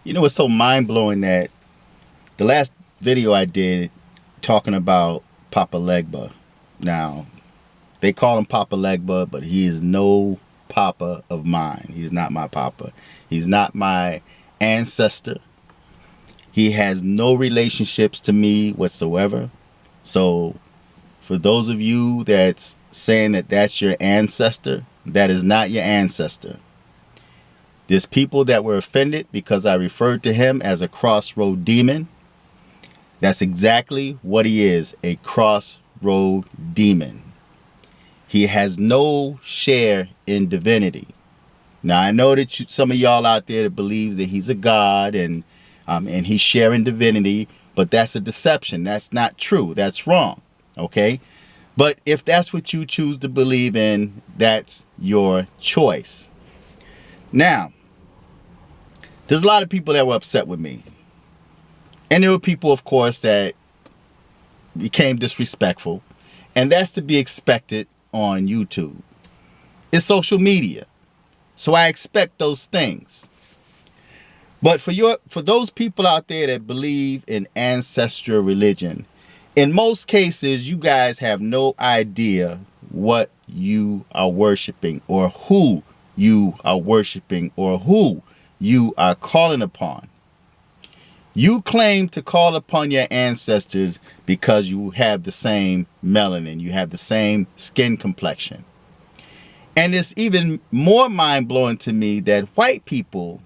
You know, it's so mind-blowing that the last video I did talking about Papa Legba. Now, they call him Papa Legba, but he is no papa of mine. He's not my papa. He's not my ancestor. He has no relationships to me whatsoever. So, for those of you that's saying that that's your ancestor, that is not your ancestor. There's people that were offended because I referred to him as a crossroad demon. That's exactly what he is, a crossroad demon. He has no share in divinity. Now, I know that some of y'all out there that believes that he's a god and he's sharing divinity, but that's a deception. That's not true. That's wrong. Okay? But if that's what you choose to believe in, that's your choice. Now, there's a lot of people that were upset with me. And there were people, of course, that became disrespectful. And that's to be expected on YouTube. It's social media. So I expect those things. But for those people out there that believe in ancestral religion, in most cases, you guys have no idea what you are worshiping or who you are worshiping or who you are calling upon. You claim to call upon your ancestors because you have the same melanin, you have the same skin complexion. And it's even more mind-blowing to me that white people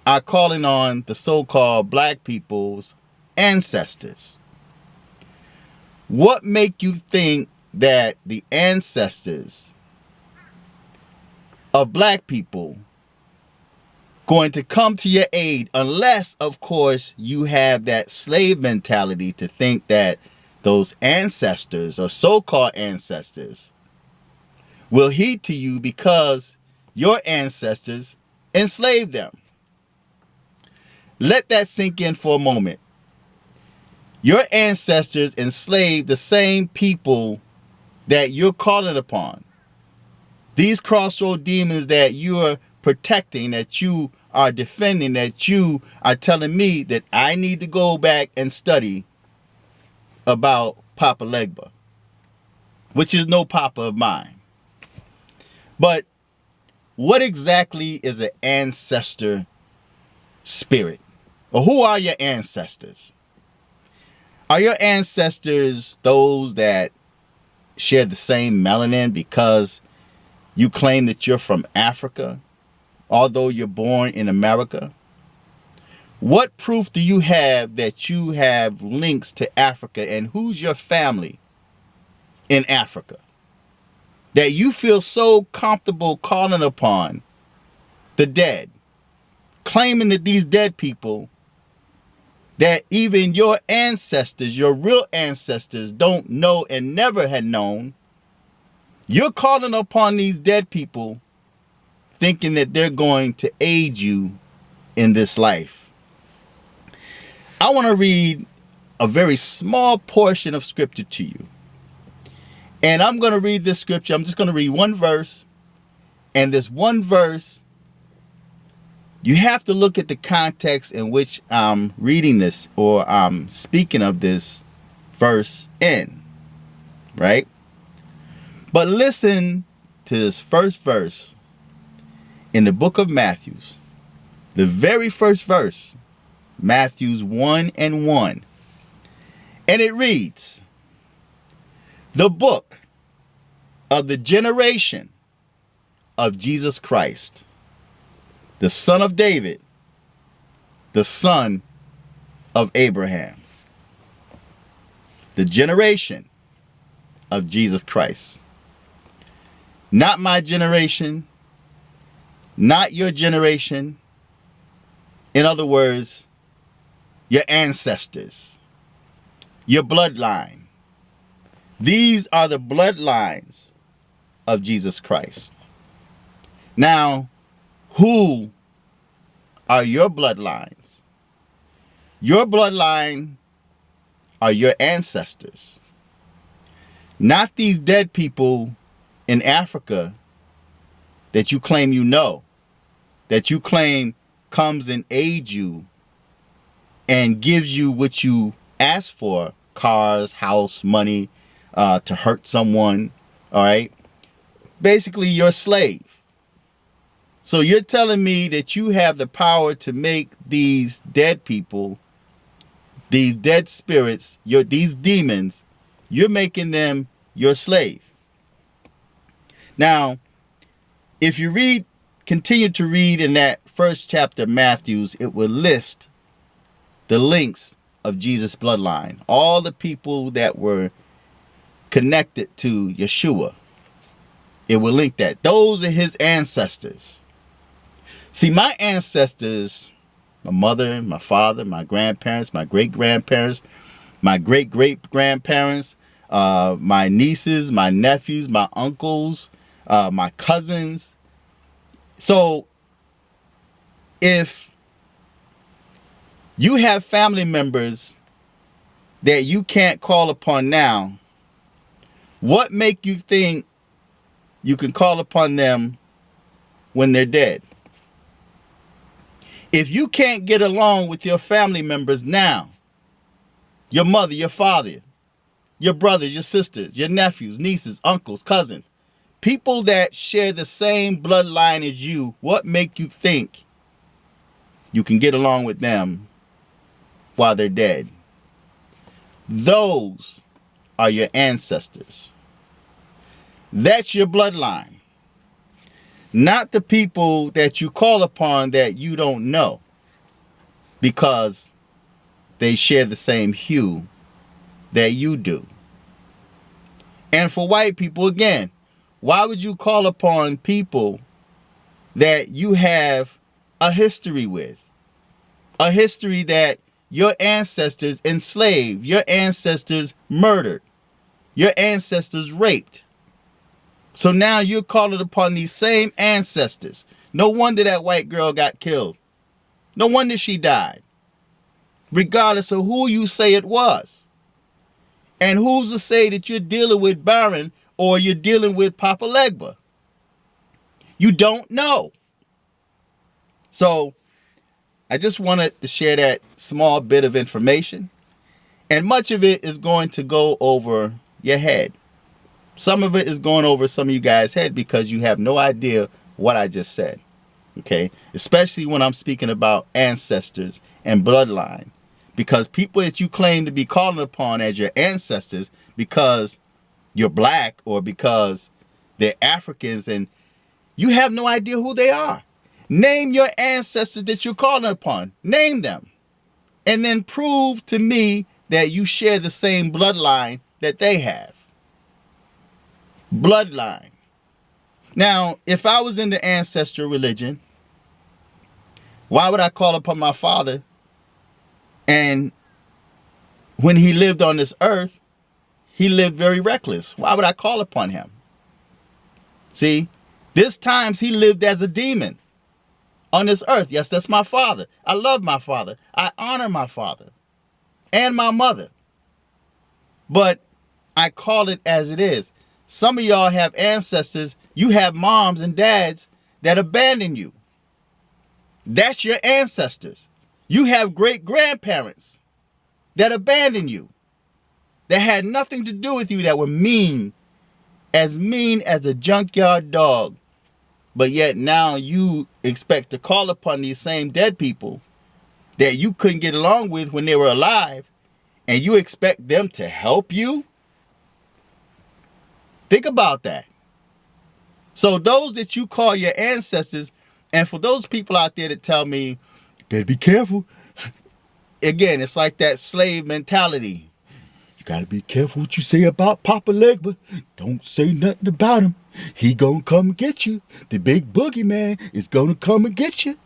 are calling on the so-called black people's ancestors. What make you think that the ancestors of black people going to come to your aid unless, of course, you have that slave mentality to think that those ancestors or so-called ancestors will heed to you because your ancestors enslaved them. Let that sink in for a moment. Your ancestors enslaved the same people that you're calling upon. These crossroad demons that you're protecting, that you are defending, that you are telling me that I need to go back and study about Papa Legba, which is no papa of mine. But what exactly is an ancestor spirit? Or who are your ancestors? Are your ancestors those that share the same melanin because you claim that you're from Africa, although you're born in America? What proof do you have that you have links to Africa, and who's your family in Africa that you feel so comfortable calling upon the dead, claiming that these dead people that even your ancestors, your real ancestors, don't know and never had known? You're calling upon these dead people thinking that they're going to aid you in this life. I want to read a very small portion of scripture to you. And I'm going to read this scripture. I'm just going to read one verse. And this one verse, you have to look at the context in which I'm reading this or I'm speaking of this verse in. Right? But listen to this first verse in the book of Matthew, the very first verse, Matthew 1:1. And it reads, "The book of the generation of Jesus Christ, the son of David, the son of Abraham." The generation of Jesus Christ. Not my generation, not your generation. In other words, your ancestors, your bloodline. These are the bloodlines of Jesus Christ. Now, who are your bloodlines? Your bloodline are your ancestors. Not these dead people in Africa that you claim you know, that you claim comes and aids you and gives you what you ask for, cars, house, money, to hurt someone, all right? Basically, you're a slave. So you're telling me that you have the power to make these dead people, these dead spirits, these demons, you're making them your slave. Now, if you continue to read in that first chapter of Matthew, it will list the links of Jesus' bloodline, all the people that were connected to Yeshua. It will link that. Those are his ancestors. See, my ancestors, my mother, my father, my grandparents, my great-grandparents, my great-great-grandparents, my nieces, my nephews, my uncles, my cousins. So if you have family members that you can't call upon now, what make you think you can call upon them when they're dead? If you can't get along with your family members now, your mother, your father, your brothers, your sisters, your nephews, nieces, uncles, cousins, people that share the same bloodline as you, what make you think you can get along with them while they're dead? Those are your ancestors. That's your bloodline. Not the people that you call upon that you don't know because they share the same hue that you do. And for white people, again, why would you call upon people that you have a history with? A history that your ancestors enslaved, your ancestors murdered, your ancestors raped. So now you're calling upon these same ancestors. No wonder that white girl got killed. No wonder she died. Regardless of who you say it was. And who's to say that you're dealing with Baron or you're dealing with Papa Legba? You don't know. So I just wanted to share that small bit of information. And much of it is going to go over your head. Some of it is going over some of you guys' head because you have no idea what I just said. Okay? Especially when I'm speaking about ancestors and bloodline. Because people that you claim to be calling upon as your ancestors because you're black or because they're Africans and you have no idea who they are. Name your ancestors that you're calling upon. Name them. And then prove to me that you share the same bloodline that they have. Bloodline. Now, if I was in the ancestor religion, why would I call upon my father? And when he lived on this earth, he lived very reckless. Why would I call upon him? See, this times he lived as a demon on this earth. Yes, that's my father. I love my father. I honor my father and my mother. But I call it as it is. Some of y'all have ancestors. You have moms and dads that abandoned you. That's your ancestors. You have great-grandparents that abandoned you, that had nothing to do with you, that were mean as a junkyard dog. But yet now you expect to call upon these same dead people that you couldn't get along with when they were alive, and you expect them to help you? Think about that. So those that you call your ancestors, and for those people out there that tell me, you better be careful. Again, it's like that slave mentality. You got to be careful what you say about Papa Legba. Don't say nothing about him. He gonna come get you. The big boogeyman is gonna come and get you.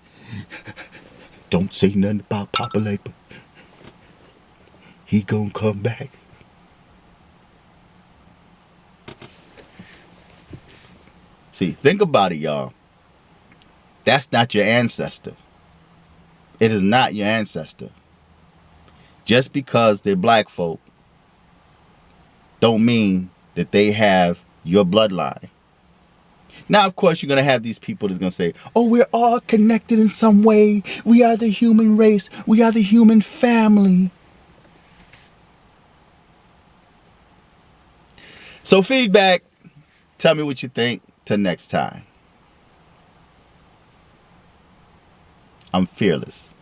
Don't say nothing about Papa Legba. He gonna come back. See, think about it, y'all. That's not your ancestor. It is not your ancestor. Just because they're black folk don't mean that they have your bloodline. Now, of course, you're going to have these people that's going to say, oh, we're all connected in some way. We are the human race. We are the human family. So feedback. Tell me what you think. Till next time. I'm fearless.